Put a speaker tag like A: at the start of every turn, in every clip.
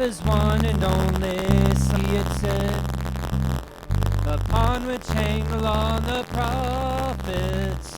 A: his one and only Son, it said, upon which hang the law and the prophets.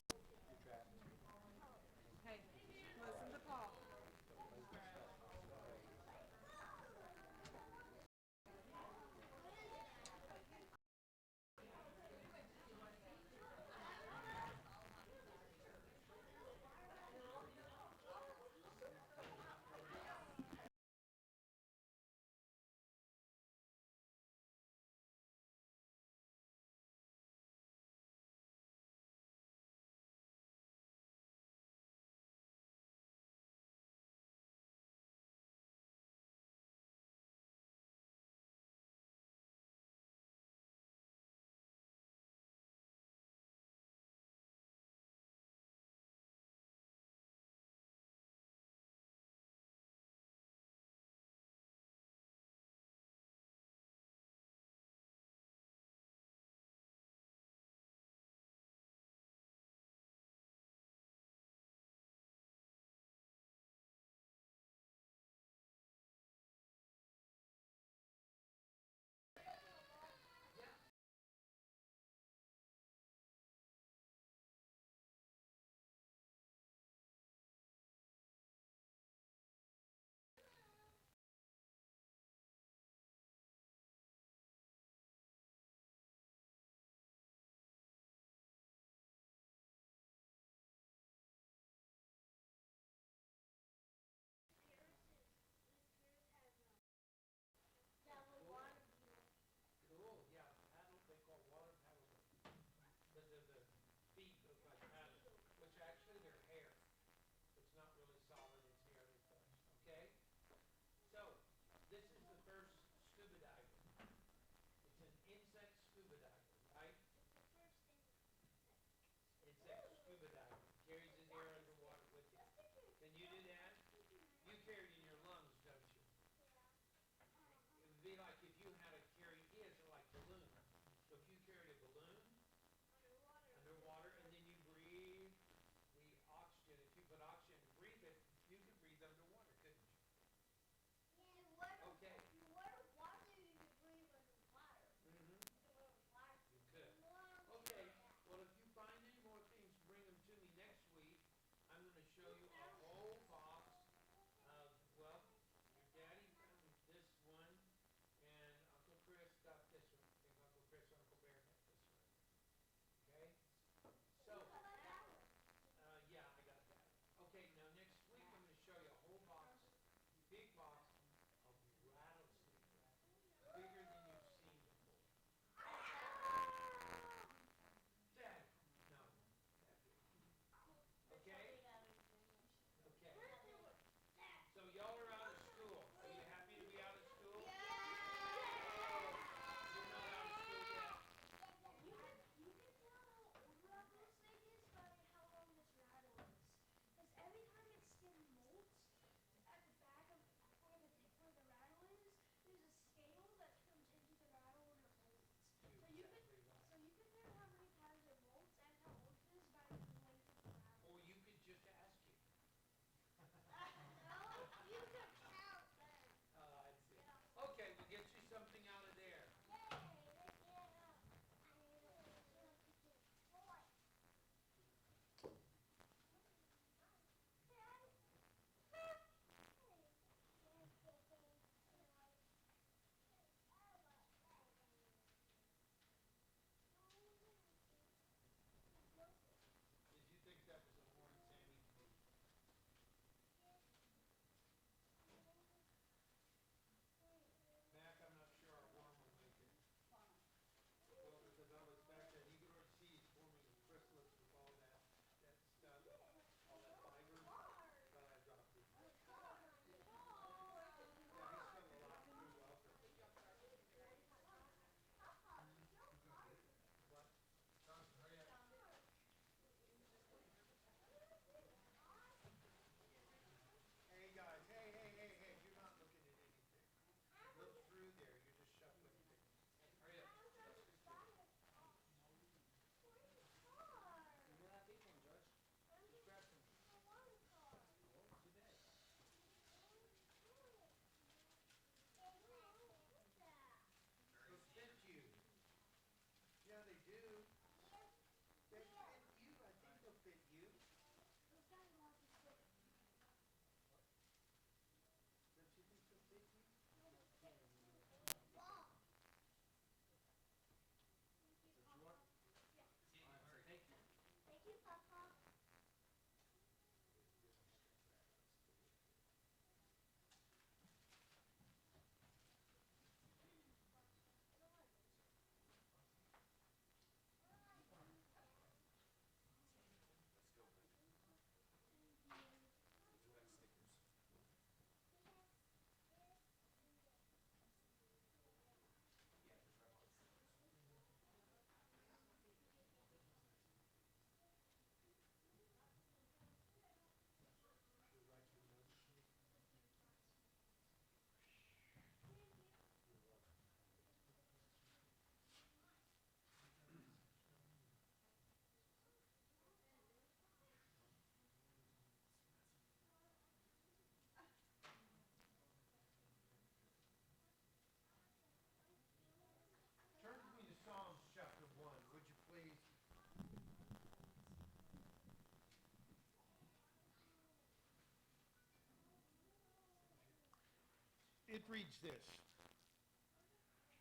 B: It reads this: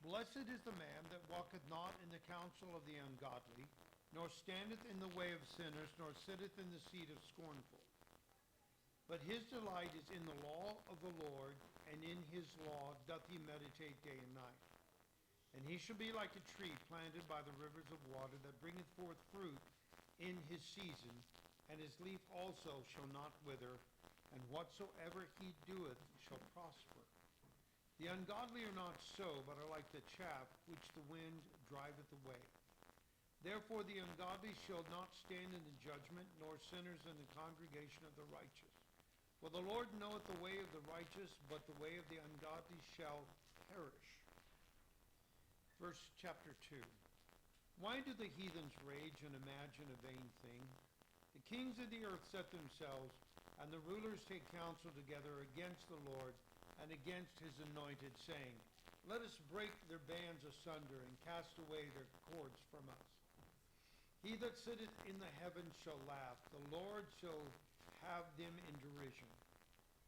B: Blessed is the man that walketh not in the counsel of the ungodly, nor standeth in the way of sinners, nor sitteth in the seat of scornful. But his delight is in the law of the Lord, and in his law doth he meditate day and night. And he shall be like a tree planted by the rivers of water, that bringeth forth fruit in his season, and his leaf also shall not wither, and whatsoever he doeth shall prosper. The ungodly are not so, but are like the chaff which the wind driveth away. Therefore the ungodly shall not stand in the judgment, nor sinners in the congregation of the righteous. For the Lord knoweth the way of the righteous, but the way of the ungodly shall perish. Verse chapter 2. Why do the heathens rage and imagine a vain thing? The kings of the earth set themselves, and the rulers take counsel together against the Lord and against his anointed, saying, Let us break their bands asunder and cast away their cords from us. He that sitteth in the heavens shall laugh. The Lord shall have them in derision.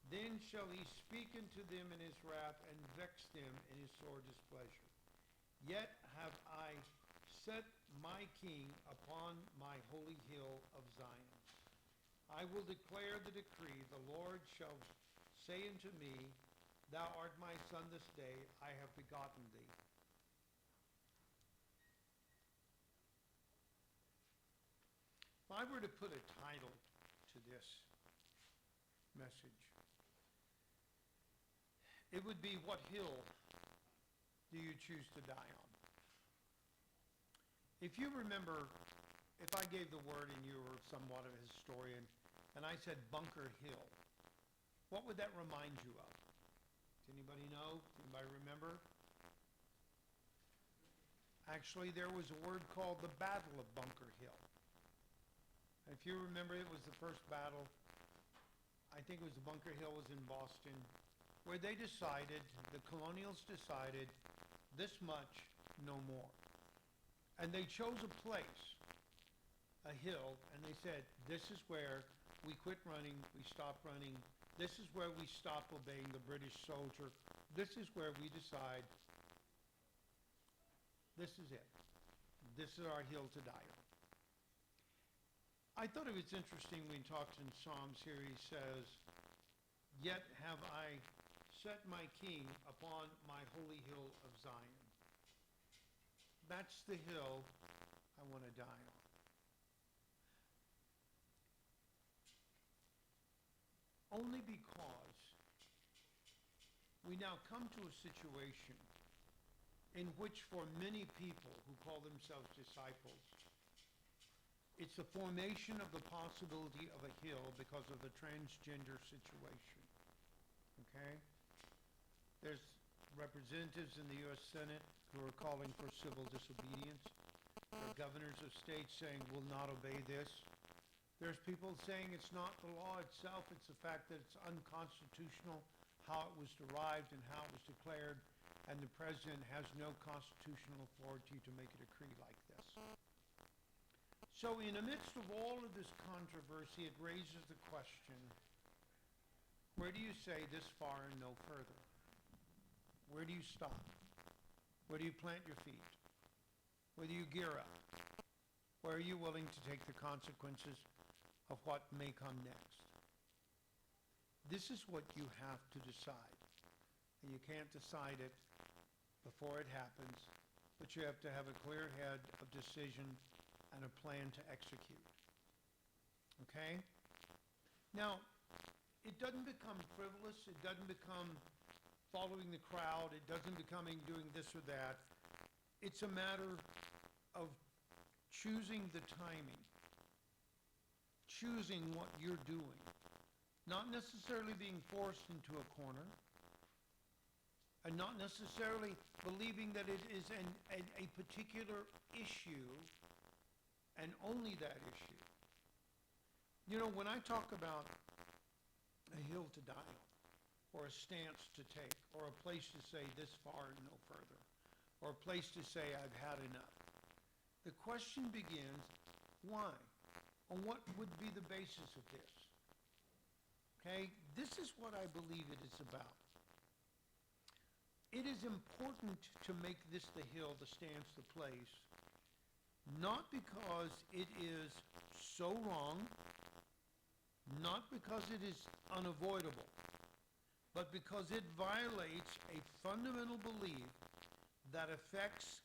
B: Then shall he speak unto them in his wrath, and vex them in his sore displeasure. Yet have I set my king upon my holy hill of Zion. I will declare the decree. The Lord shall say unto me, Thou art my son this day, I have begotten thee. If I were to put a title to this message, it would be, What Hill Do You Choose to Die On? If you remember, if I gave the word and you were somewhat of a historian, and I said Bunker Hill, what would that remind you of? Does anybody know? Anybody remember? Actually, there was a word called the Battle of Bunker Hill. If you remember, it was the first battle. I think it was the Bunker Hill was in Boston, where they decided, the colonials decided, this much, no more. And they chose a place, a hill, and they said, this is where we quit running, we stop running. This is where we stop obeying the British soldier. This is where we decide, this is it. This is our hill to die on. I thought it was interesting when he talks in Psalms here, he says, Yet have I set my king upon my holy hill of Zion. That's the hill I want to die on. Only because we now come to a situation in which for many people who call themselves disciples, it's the formation of the possibility of a hill because of the transgender situation. Okay? There's representatives in the U.S. Senate who are calling for civil disobedience. There are governors of states saying will not obey this. There's people saying it's not the law itself, it's the fact that it's unconstitutional, how it was derived and how it was declared, and the president has no constitutional authority to make a decree like this. So in the midst of all of this controversy, it raises the question, where do you say this far and no further? Where do you stop? Where do you plant your feet? Where do you gear up? Where are you willing to take the consequences of what may come next? This is what you have to decide. And you can't decide it before it happens, but you have to have a clear head of decision and a plan to execute. Okay? Now, it doesn't become frivolous. It doesn't become following the crowd. It doesn't become doing this or that. It's a matter of choosing the timing, choosing what you're doing, not necessarily being forced into a corner, and not necessarily believing that it is a particular issue and only that issue. You know, when I talk about a hill to die on, or a stance to take, or a place to say this far and no further, or a place to say I've had enough, the question begins, why? And what would be the basis of this? Okay, this is what I believe it is about. it is important to make this the hill, the stance, the place, not because it is so wrong, not because it is unavoidable, but because it violates a fundamental belief that affects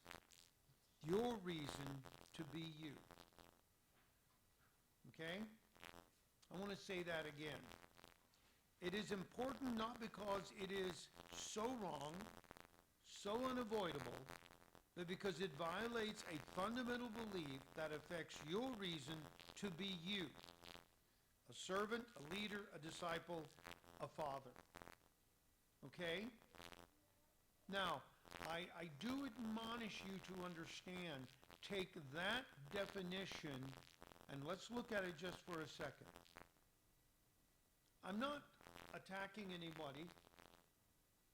B: your reason to be you. Okay? I want to say that again. It is important not because it is so wrong, so unavoidable, but because it violates a fundamental belief that affects your reason to be you. A servant, a leader, a disciple, a father. Okay? Now, I do admonish you to understand, take that definition and let's look at it just for a second. I'm not attacking anybody.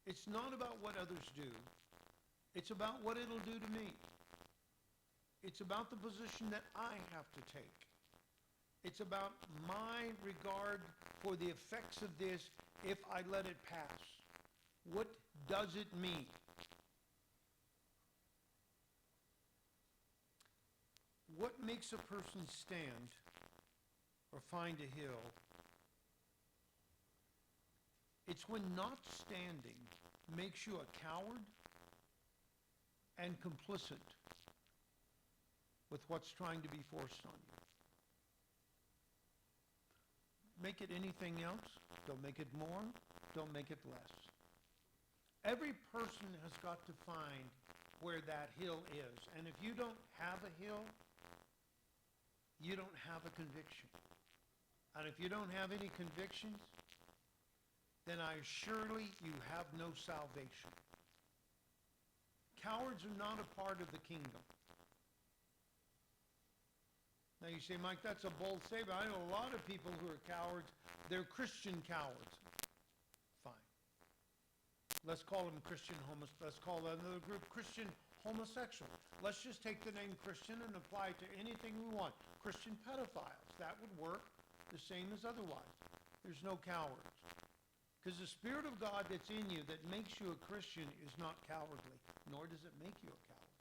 B: It's not about what others do. It's about what it'll do to me. It's about the position that I have to take. It's about my regard for the effects of this if I let it pass. What does it mean? What makes a person stand or find a hill? It's when not standing makes you a coward and complicit with what's trying to be forced on you. Make it anything else. Don't make it more. Don't make it less. Every person has got to find where that hill is. And if you don't have a hill, you don't have a conviction. And if you don't have any convictions, then surely you have no salvation. Cowards are not a part of the kingdom. Now you say, Mike, that's a bold statement. I know a lot of people who are cowards. They're Christian cowards. Fine. Let's call them let's call another group Christian homosexual. Let's just take the name Christian and apply it to anything we want. Christian pedophiles. That would work the same as otherwise. There's no cowards. Because the Spirit of God that's in you that makes you a Christian is not cowardly, nor does it make you a coward.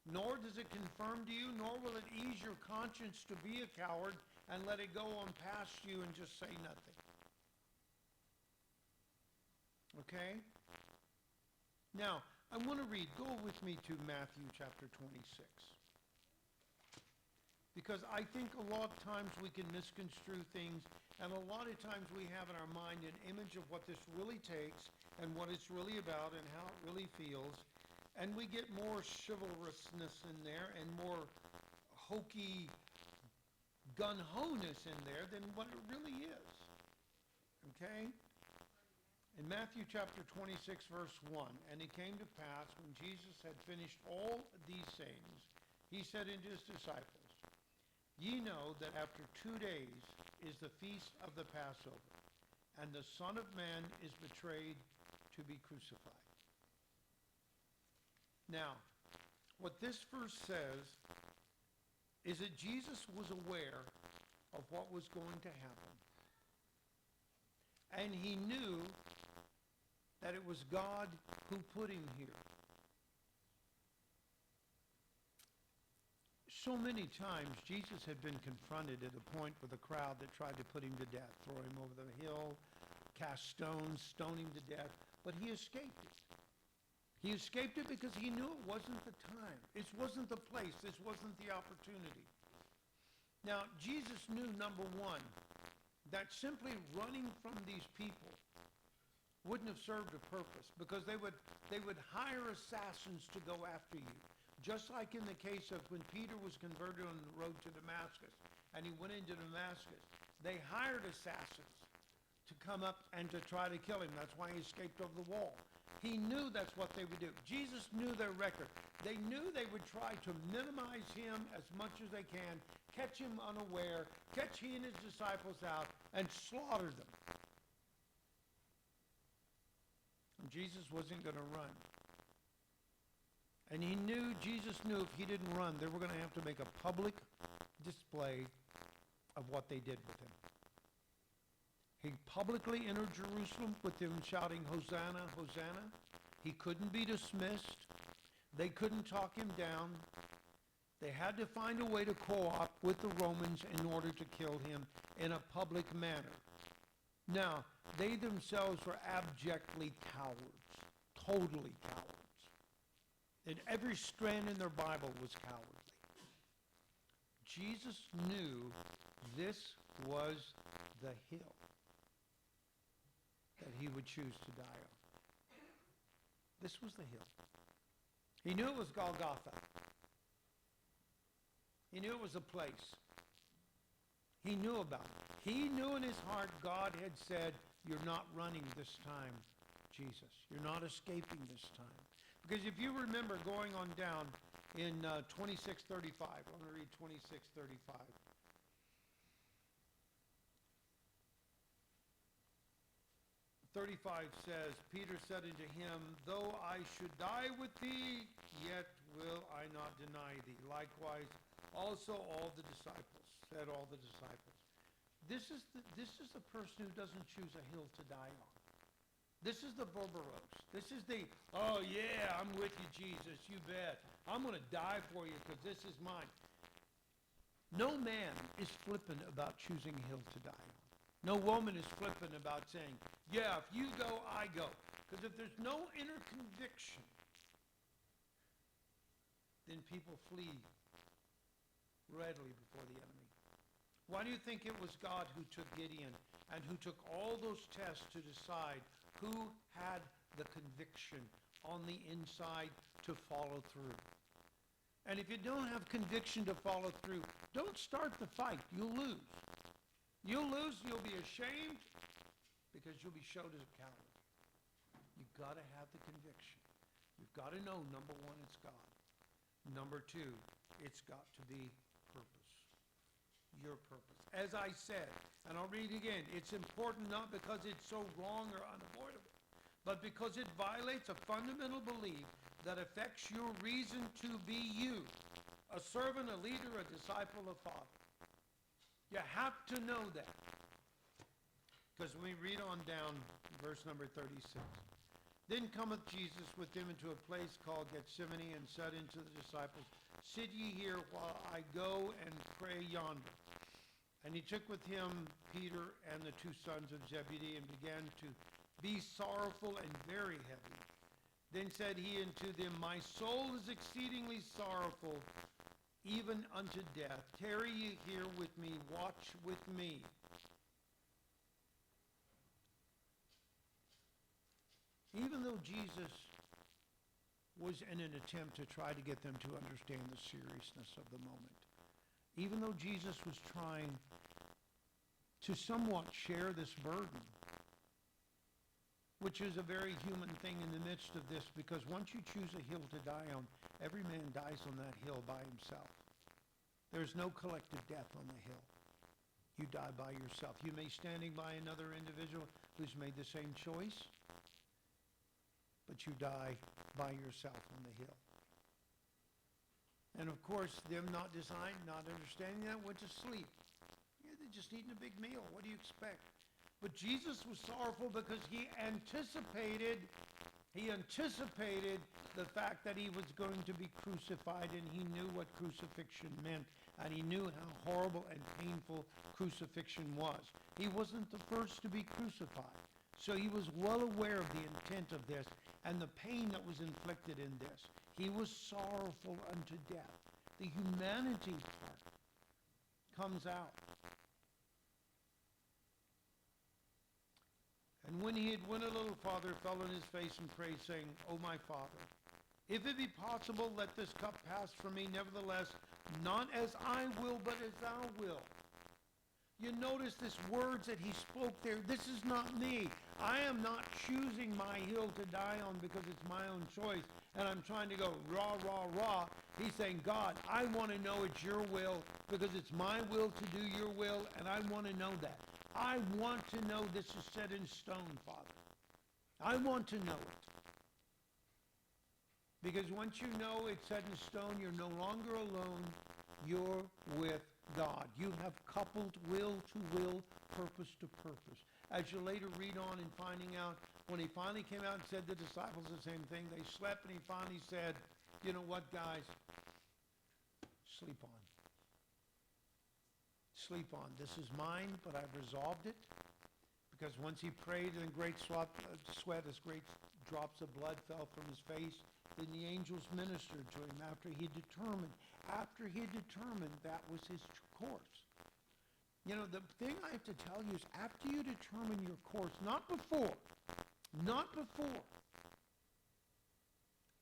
B: Nor does it confirm to you, nor will it ease your conscience to be a coward and let it go on past you and just say nothing. Okay? Now, I want to read, go with me to Matthew chapter 26. Because I think a lot of times we can misconstrue things, and a lot of times we have in our mind an image of what this really takes and what it's really about and how it really feels. And we get more chivalrousness in there and more hokey gun-ho-ness in there than what it really is. Okay? In Matthew chapter 26, verse 1, and it came to pass when Jesus had finished all these sayings, he said unto his disciples, Ye know that after 2 days is the feast of the Passover, and the Son of Man is betrayed to be crucified. Now, what this verse says is that Jesus was aware of what was going to happen. And he knew that it was God who put him here. So many times Jesus had been confronted at a point with a crowd that tried to put him to death, throw him over the hill, cast stones, stone him to death, but he escaped it. He escaped it because he knew it wasn't the time. It wasn't the place. This wasn't the opportunity. Now, Jesus knew, number one, that simply running from these people wouldn't have served a purpose, because they would hire assassins to go after you. Just like in the case of when Peter was converted on the road to Damascus, and he went into Damascus, they hired assassins to come up and to try to kill him. That's why he escaped over the wall. He knew that's what they would do. Jesus knew their record. They knew they would try to minimize him as much as they can, catch him unaware, catch he and his disciples out, and slaughter them. And Jesus wasn't going to run. And Jesus knew if he didn't run, they were going to have to make a public display of what they did with him. He publicly entered Jerusalem with them shouting, Hosanna, Hosanna. He couldn't be dismissed. They couldn't talk him down. They had to find a way to co-op with the Romans in order to kill him in a public manner. Now, they themselves were abjectly cowards, totally cowards. And every strand in their Bible was cowardly. Jesus knew this was the hill that he would choose to die on. This was the hill. He knew it was Golgotha. He knew it was a place. He knew about it. He knew in his heart God had said, you're not running this time, Jesus. You're not escaping this time. Because if you remember going on down in 26:35, I'm going to read 26:35. Says, Peter said unto him, though I should die with thee, yet will I not deny thee. Likewise, also all the disciples, said all the disciples. This is the person who doesn't choose a hill to die on. This is the Berberos. This is the, oh yeah, I'm with you, Jesus, you bet. I'm going to die for you because this is mine. No man is flippant about choosing a hill to die on. No woman is flippant about saying, yeah, if you go, I go. Because if there's no inner conviction, then people flee readily before the enemy. Why do you think it was God who took Gideon and who took all those tests to decide who had the conviction on the inside to follow through? And if you don't have conviction to follow through, don't start the fight. You'll lose. You'll lose, you'll be ashamed, because you'll be showed as a coward. You've got to have the conviction. You've got to know, number one, it's God. Number two, it's got to be purpose. Your purpose. As I said, and I'll read again, it's important not because it's so wrong or unavoidable, but because it violates a fundamental belief that affects your reason to be you, a servant, a leader, a disciple, a father. You have to know that. Because when we read on down, verse number 36. Then cometh Jesus with them into a place called Gethsemane, and said unto the disciples, sit ye here while I go and pray yonder. And he took with him Peter and the two sons of Zebedee, and began to be sorrowful and very heavy. Then said he unto them, my soul is exceedingly sorrowful, even unto death. Tarry ye here with me, watch with me. Even though Jesus was in an attempt to try to get them to understand the seriousness of the moment, even though Jesus was trying to somewhat share this burden, which is a very human thing in the midst of this, because once you choose a hill to die on, every man dies on that hill by himself. There's no collective death on the hill. You die by yourself. You may be standing by another individual who's made the same choice, but you die by yourself on the hill. And of course, them not understanding that, went to sleep. Yeah, they're just eating a big meal. What do you expect? But Jesus was sorrowful because he anticipated the fact that he was going to be crucified, and he knew what crucifixion meant, and he knew how horrible and painful crucifixion was. He wasn't the first to be crucified, so he was well aware of the intent of this and the pain that was inflicted in this. He was sorrowful unto death. The humanity part comes out. And when he had went a little farther, fell on his face and prayed, saying, O my Father, if it be possible, let this cup pass from me. Nevertheless, not as I will, but as thou wilt. You notice this words that he spoke there. This is not me. I am not choosing my hill to die on because it's my own choice, and I'm trying to go rah, rah, rah. He's saying, God, I want to know it's your will because it's my will to do your will, and I want to know that. I want to know this is set in stone, Father. I want to know it. Because once you know it's set in stone, you're no longer alone. You're with God. You have coupled will to will, purpose to purpose. as you later read on and finding out, when he finally came out and said to the disciples the same thing, they slept, and he finally said, you know what, guys? Sleep on. Sleep on. This is mine, but I've resolved it. Because once he prayed and great sweat, as great drops of blood fell from his face, then the angels ministered to him after he determined that was his course. You know, the thing I have to tell you is after you determine your course, not before,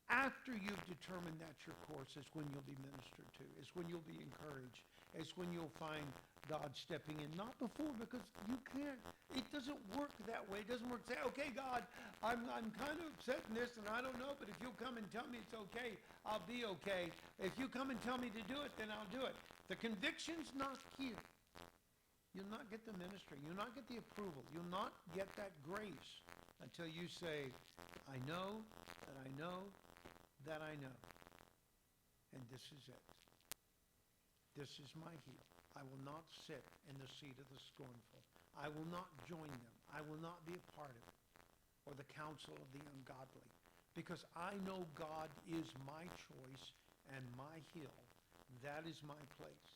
B: after you've determined that's your course is when you'll be ministered to, is when you'll be encouraged, is when you'll find God stepping in. Not before, because you can't. It doesn't work that way. It doesn't work. Say, okay, God, I'm kind of upset in this, and I don't know, but if you'll come and tell me it's okay, I'll be okay. If you come and tell me to do it, then I'll do it. The conviction's not here. You'll not get the ministry. You'll not get the approval. You'll not get that grace until you say, I know that I know that I know. And this is it. This is my heel. I will not sit in the seat of the scornful. I will not join them. I will not be a part of it, or the counsel of the ungodly, because I know God is my choice and my hill. That is my place.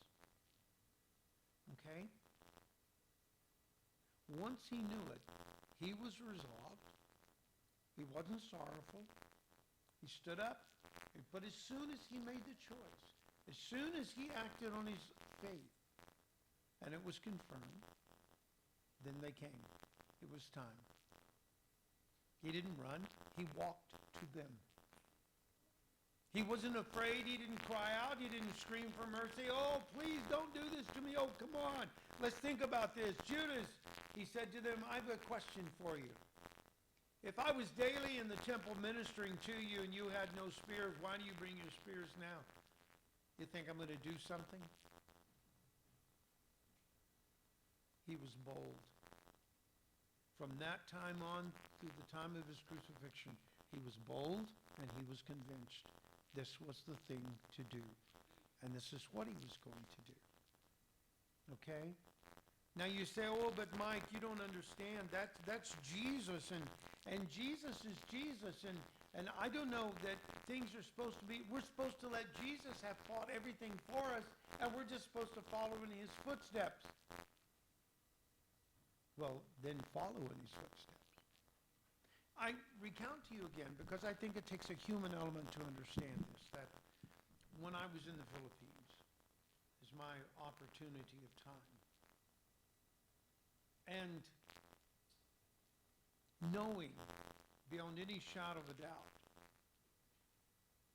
B: Okay? Once he knew it, he was resolved. He wasn't sorrowful. He stood up. But as soon as he made the choice, as soon as he acted on his faith, and it was confirmed, then they came. It was time. He didn't run. He walked to them. He wasn't afraid. He didn't cry out. He didn't scream for mercy. Oh, please don't do this to me. Oh, come on. Let's think about this. Judas, he said to them, I have a question for you. If I was daily in the temple ministering to you and you had no spears, why do you bring your spears now? You think I'm going to do something? He was bold. From that time on through the time of his crucifixion, he was bold and he was convinced this was the thing to do. And this is what he was going to do. Okay? Now you say, oh, but Mike, you don't understand. That's Jesus, and Jesus is Jesus, and I don't know that things are supposed to be, we're supposed to let Jesus have fought everything for us, and we're just supposed to follow in his footsteps. Well, then follow in his footsteps. I recount to you again because I think it takes a human element to understand this, that when I was in the Philippines, is my opportunity of time. And knowing beyond any shadow of a doubt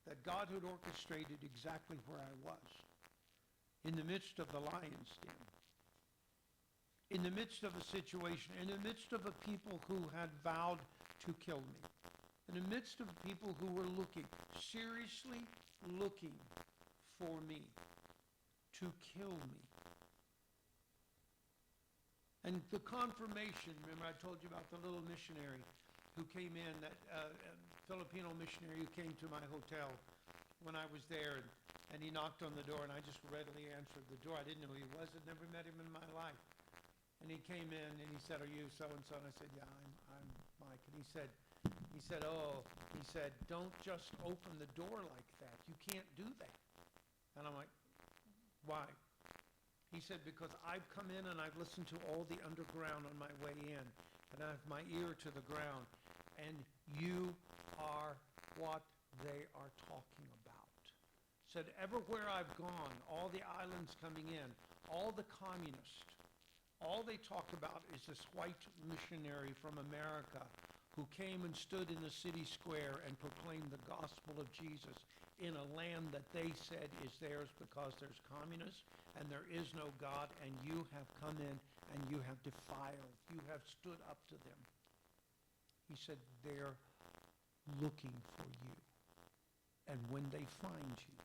B: that God had orchestrated exactly where I was, in the midst of the lion's den, in the midst of a situation, in the midst of a people who had vowed to kill me, in the midst of people who were seriously looking for me, to kill me. And the confirmation, remember I told you about the little missionary who came in, that Filipino missionary who came to my hotel when I was there, and he knocked on the door, and I just readily answered the door. I didn't know who he was. I'd never met him in my life. And he came in, and he said, are you so-and-so? And I said, yeah, I'm Mike. And he said, don't just open the door like that. You can't do that. And I'm like, why? He said, because I've come in and I've listened to all the underground on my way in, and I have my ear to the ground, and you are what they are talking about. Said, everywhere I've gone, all the islands coming in, all the communists, all they talked about is this white missionary from America who came and stood in the city square and proclaimed the gospel of Jesus in a land that they said is theirs because there's communists and there is no God, and you have come in and you have defiled. You have stood up to them. He said, they're looking for you. And when they find you,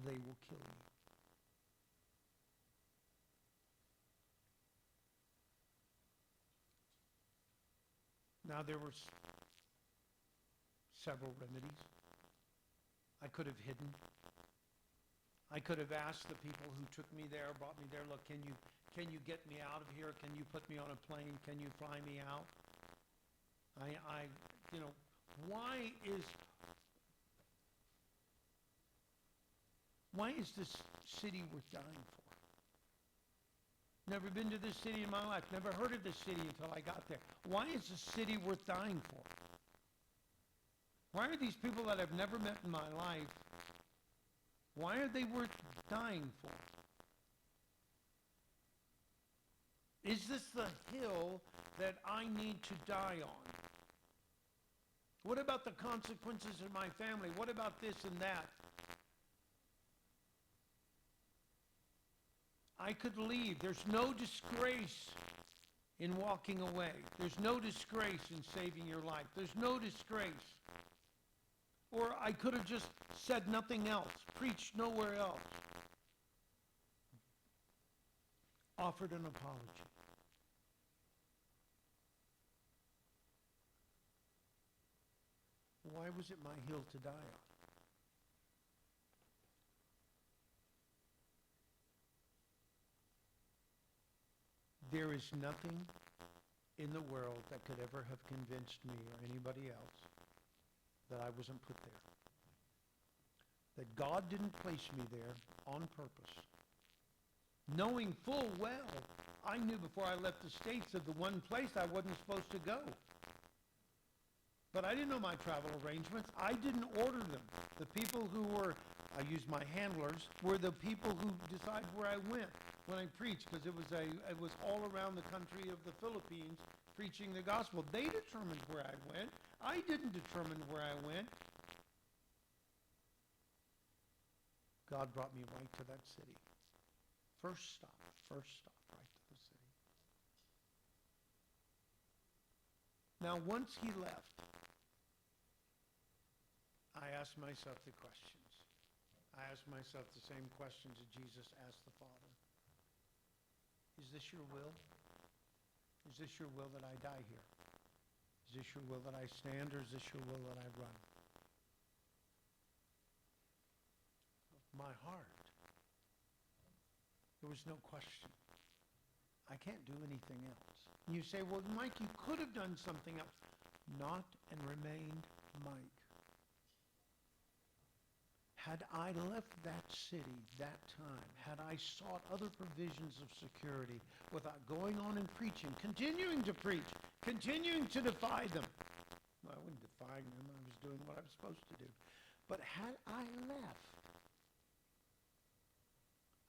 B: they will kill you. Now, there were several remedies. I could have hidden. I could have asked the people who took me there, brought me there, look, can Can you get me out of here? Can you put me on a plane? Can you fly me out? You know, why is this city worth dying for? Never been to this city in my life. Never heard of this city until I got there. Why is this city worth dying for? Why are these people that I've never met in my life, why are they worth dying for? Is this the hill that I need to die on? What about the consequences in my family? What about this and that? I could leave. There's no disgrace in walking away. There's no disgrace in saving your life. There's no disgrace. Or I could have just said nothing else, preached nowhere else, offered an apology. Why was it my hill to die on? There is nothing in the world that could ever have convinced me or anybody else that I wasn't put there. That God didn't place me there on purpose. Knowing full well, I knew before I left the States that the one place I wasn't supposed to go. But I didn't know my travel arrangements. I didn't order them. The people who were, I use my handlers, were the people who decided where I went when I preached, because it was all around the country of the Philippines preaching the gospel. They determined where I went. I didn't determine where I went. God brought me right to that city. First stop, right to the city. Now, once he left, I asked myself the questions. I asked myself the same questions that Jesus asked the Father. Is this your will? Is this your will that I die here? Is this your will that I stand, or is this your will that I run? My heart. There was no question. I can't do anything else. And you say, well, Mike, you could have done something else. Not and remained Mike. Had I left that city that time, had I sought other provisions of security without going on and preaching, continuing to preach, continuing to defy them. Well, I wasn't defying them. I was doing what I was supposed to do. But had I left,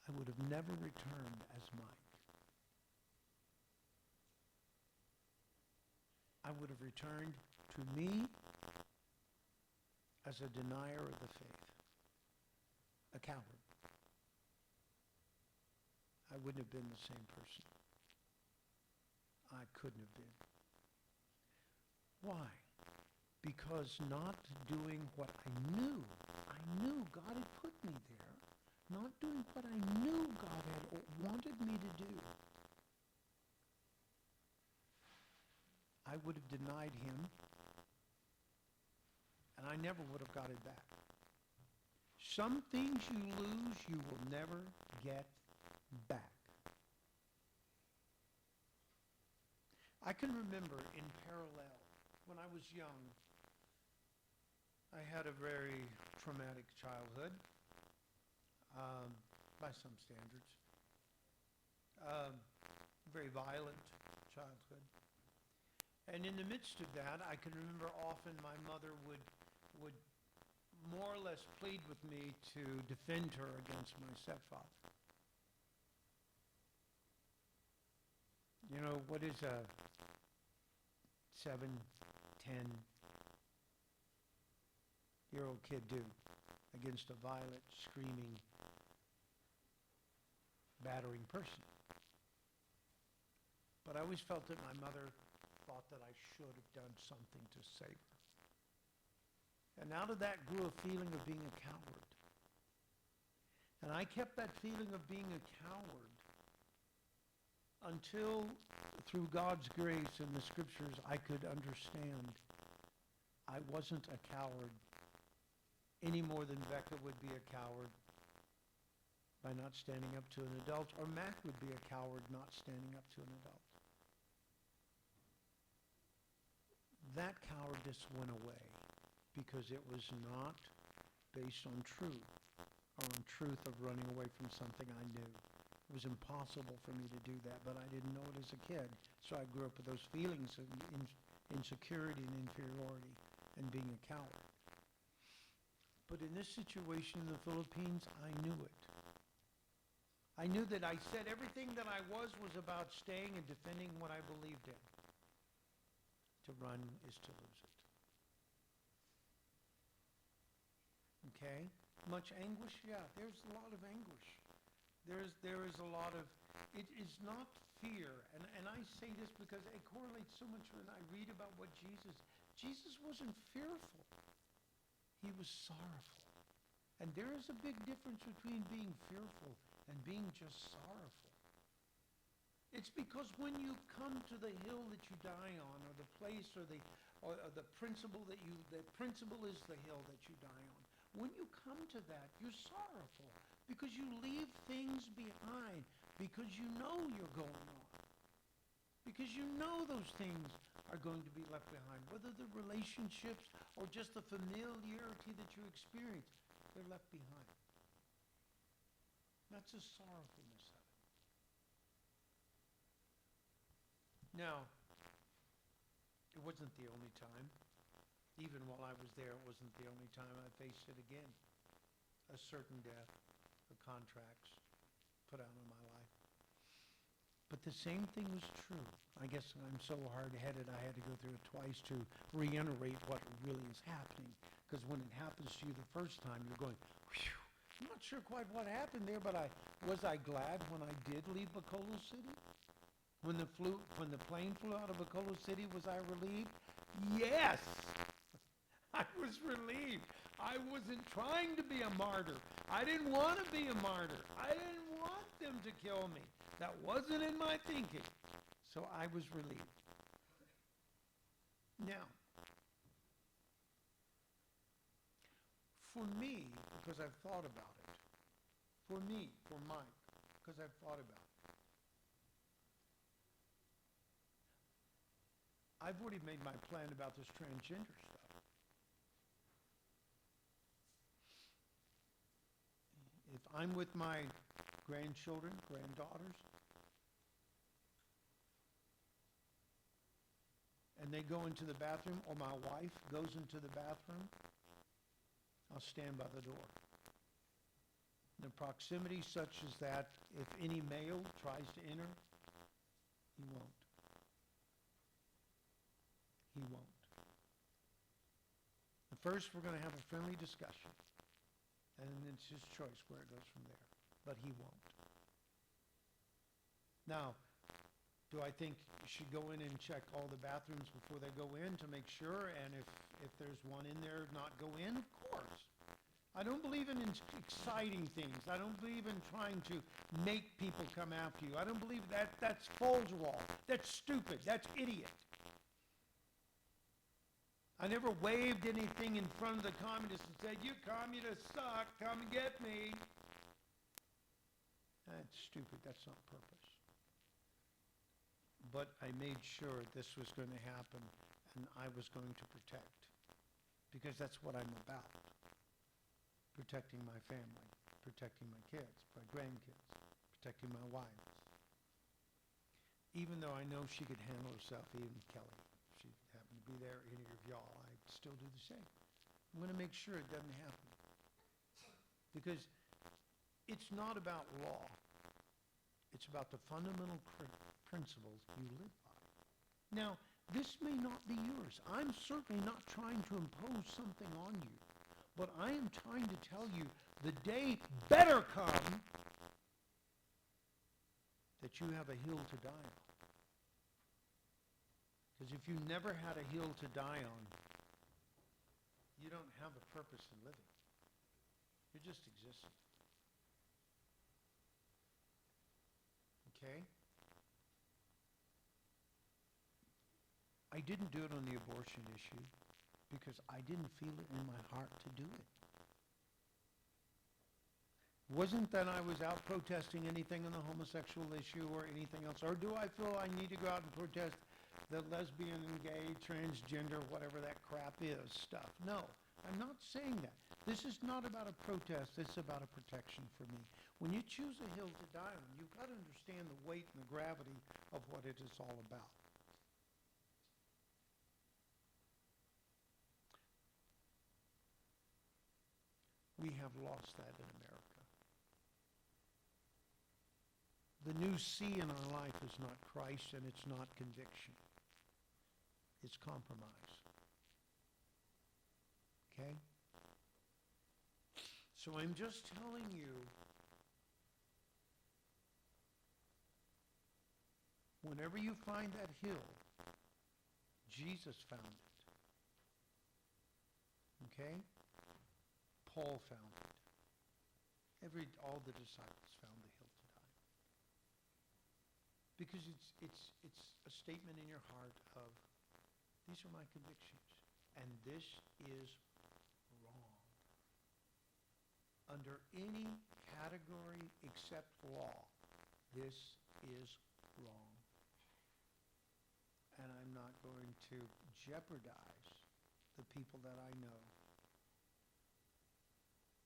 B: I would have never returned as Mike. I would have returned to me as a denier of the faith. A coward. I wouldn't have been the same person. I couldn't have been. Why? Because not doing what I knew God had put me there, not doing what I knew God had wanted me to do, I would have denied him, and I never would have got it back. Some things you lose, you will never get back. I can remember in parallel, when I was young, I had a very traumatic childhood, by some standards. Very violent childhood. And in the midst of that, I can remember often my mother would more or less plead with me to defend her against my stepfather. You know, what is a 7, 10-year-old kid do against a violent, screaming, battering person? But I always felt that my mother thought that I should have done something to save her. And out of that grew a feeling of being a coward. And I kept that feeling of being a coward until, through God's grace and the scriptures, I could understand I wasn't a coward any more than Becca would be a coward, by not standing up to an adult, or Mac would be a coward not standing up to an adult. That cowardice went away because it was not based on truth, or on truth of running away from something I knew. It was impossible for me to do that, but I didn't know it as a kid. So I grew up with those feelings of insecurity and inferiority and being a coward. But in this situation in the Philippines, I knew it. I knew that I said everything that I was about staying and defending what I believed in. To run is to lose it. Okay? Much anguish? Yeah, there's a lot of anguish. There is a lot of, it is not fear. And I say this because it correlates so much when I read about what Jesus wasn't fearful. He was sorrowful. And there is a big difference between being fearful and being just sorrowful. It's because when you come to the hill that you die on, or the place, or the principle the principle is the hill that you die on. When you come to that, you're sorrowful because you leave things behind, because you know you're going on, because you know those things are going to be left behind, whether the relationships or just the familiarity that you experience, they're left behind. That's the sorrowfulness of it. Now, it wasn't the only time. Even while I was there, it wasn't the only time I faced it again. A certain death, the contracts put out on my life. But the same thing was true. I guess I'm so hard-headed I had to go through it twice to reiterate what really is happening. Because when it happens to you the first time, you're going, whew. I'm not sure quite what happened there, but was I glad when I did leave Bacolod City? When the plane flew out of Bacolod City, was I relieved? Yes! I was relieved. I wasn't trying to be a martyr. I didn't want to be a martyr. I didn't want them to kill me. That wasn't in my thinking. So I was relieved. Now, for me, because I've thought about it, for Mike, because I've thought about it, I've already made my plan about this transgender stuff. If I'm with my grandchildren, granddaughters, and they go into the bathroom, or my wife goes into the bathroom, I'll stand by the door. The proximity such as that if any male tries to enter, he won't. He won't. First, we're going to have a friendly discussion. And then it's his choice where it goes from there. But he won't. Now, do I think you should go in and check all the bathrooms before they go in to make sure? And if there's one in there, not go in? Of course. I don't believe in exciting things. I don't believe in trying to make people come after you. I don't believe that's Folgerol. That's stupid. That's idiot. I never waved anything in front of the communists and said, you communists suck, come and get me. That's stupid. That's not purpose. But I made sure this was going to happen and I was going to protect. Because that's what I'm about. Protecting my family, protecting my kids, my grandkids, protecting my wife. Even though I know she could handle herself, even Kelly. She happened to be there, any of y'all, I'd still do the same. I'm going to make sure it doesn't happen. Because it's not about law. It's about the fundamental principles you live by. Now, this may not be yours. I'm certainly not trying to impose something on you. But I am trying to tell you the day better come that you have a hill to die on. Because if you never had a hill to die on, you don't have a purpose in living. You're just existing. Okay? I didn't do it on the abortion issue because I didn't feel it in my heart to do it. Wasn't that I was out protesting anything on the homosexual issue or anything else. Or do I feel I need to go out and protest the lesbian and gay, transgender, whatever that crap is stuff? No, I'm not saying that. This is not about a protest. This is about a protection for me. When you choose a hill to die on, you've got to understand the weight and the gravity of what it is all about. We have lost that in America. The new C in our life is not Christ, and it's not conviction. It's compromise. Okay? So I'm just telling you, whenever you find that hill, Jesus found it. Okay? Paul found it. All the disciples found the hill to die. Because it's a statement in your heart of, these are my convictions, and this is wrong. Under any category except law, this is wrong. And I'm not going to jeopardize the people that I know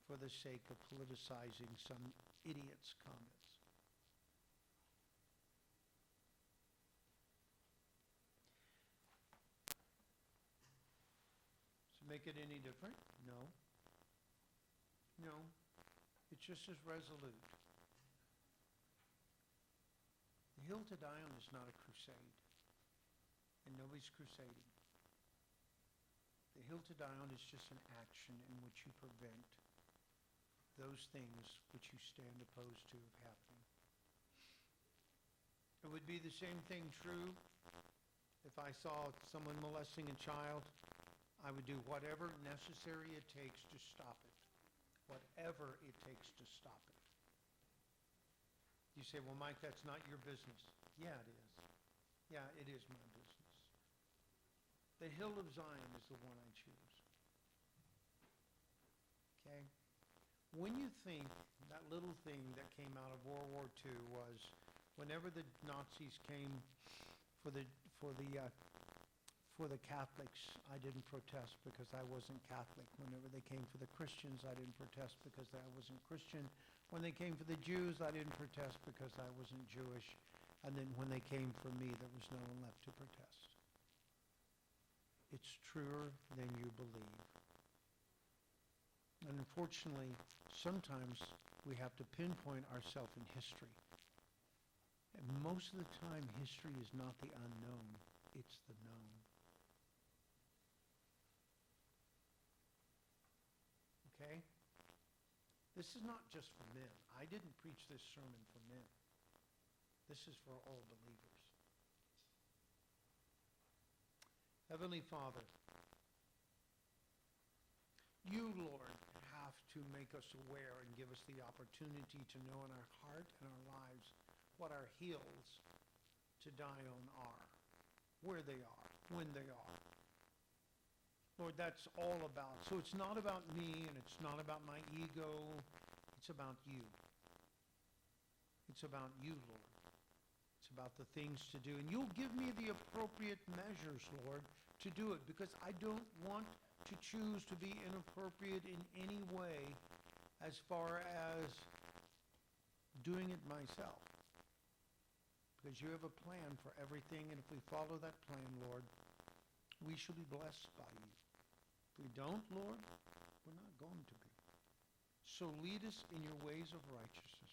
B: for the sake of politicizing some idiot's comments. Does it make it any different? No. No. It's just as resolute. The hill to die on is not a crusade. And nobody's crusading. The hill to die on is just an action in which you prevent those things which you stand opposed to happening. It would be the same thing true if I saw someone molesting a child. I would do whatever necessary it takes to stop it. Whatever it takes to stop it. You say, well, Mike, that's not your business. Yeah, it is. Yeah, it is my business. The hill of Zion is the one I choose. Okay? When you think that little thing that came out of World War II was whenever the Nazis came for the Catholics, I didn't protest because I wasn't Catholic. Whenever they came for the Christians, I didn't protest because I wasn't Christian. When they came for the Jews, I didn't protest because I wasn't Jewish. And then when they came for me, there was no one left to protest. It's truer than you believe. And unfortunately, sometimes we have to pinpoint ourselves in history. And most of the time, history is not the unknown, it's the known. Okay? This is not just for men. I didn't preach this sermon for men. This is for all believers. Heavenly Father, you, Lord, have to make us aware and give us the opportunity to know in our heart and our lives what our hills to die on are, where they are, when they are. Lord, that's all about. So it's not about me and it's not about my ego. It's about you. It's about you, Lord. It's about the things to do. And you'll give me the appropriate measures, Lord, to do it, because I don't want to choose to be inappropriate in any way as far as doing it myself. Because you have a plan for everything, and if we follow that plan, Lord, we shall be blessed by you. If we don't, Lord, we're not going to be. So lead us in your ways of righteousness.